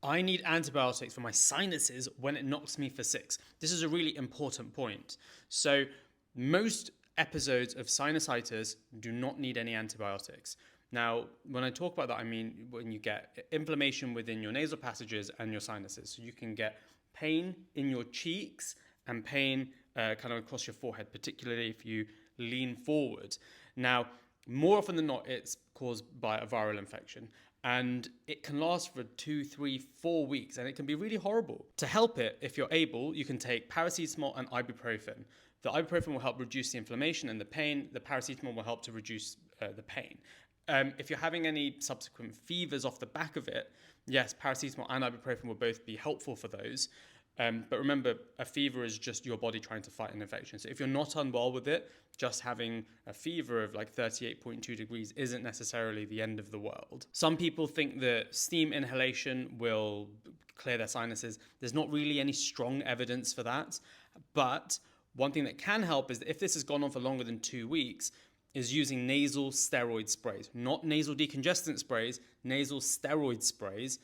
I need antibiotics for my sinuses when it knocks me for six. This is a really important point. So, most episodes of sinusitis do not need any antibiotics. Now, when I talk about that, I mean when you get inflammation within your nasal passages and your sinuses. So, you can get pain in your cheeks and pain kind of across your forehead, particularly if you lean forward. Now, more often than not, it's caused by a viral infection. And it can last for 2, 3, 4 weeks, and it can be really horrible. To help it, if you're able, you can take paracetamol and ibuprofen. The ibuprofen will help reduce the inflammation and the pain. The paracetamol will help to reduce the pain. If you're having any subsequent fevers off the back of it, yes, paracetamol and ibuprofen will both be helpful for those. But remember, a fever is just your body trying to fight an infection. So if you're not unwell with it, just having a fever of like 38.2 degrees isn't necessarily the end of the world. Some people think that steam inhalation will clear their sinuses. There's not really any strong evidence for that. But one thing that can help is that if this has gone on for longer than 2 weeks, is using nasal steroid sprays, not nasal decongestant sprays, nasal steroid sprays.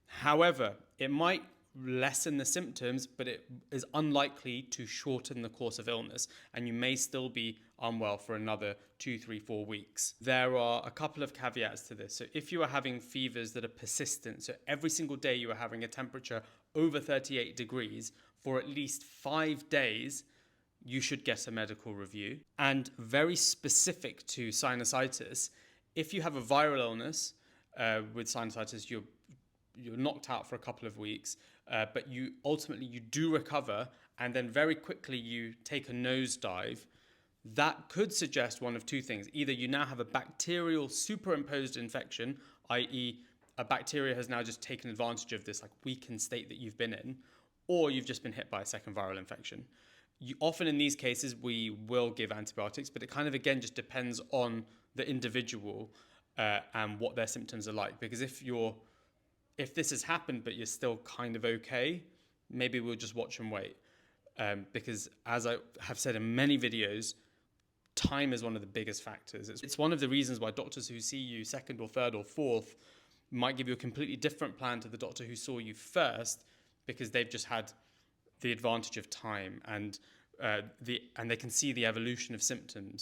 However, it might lessen the symptoms, but it is unlikely to shorten the course of illness, and you may still be unwell for another 2, 3, 4 weeks. There are a couple of caveats to this. So if you are having fevers that are persistent, so every single day you are having a temperature over 38 degrees for at least 5 days, you should get a medical review. And very specific to sinusitis, if you have a viral illness with sinusitis, you're knocked out for a couple of weeks, but you ultimately do recover, and then very quickly you take a nosedive. That could suggest one of two things. Either you now have a bacterial superimposed infection, i.e. a bacteria has now just taken advantage of this like weakened state that you've been in, or you've just been hit by a second viral infection. Often in these cases, we will give antibiotics, but it kind of, again, just depends on the individual and what their symptoms are like. Because if this has happened, but you're still kind of okay, maybe we'll just watch and wait. Because as I have said in many videos, time is one of the biggest factors. It's one of the reasons why doctors who see you second or third or fourth might give you a completely different plan to the doctor who saw you first, because they've just had the advantage of time and they can see the evolution of symptoms.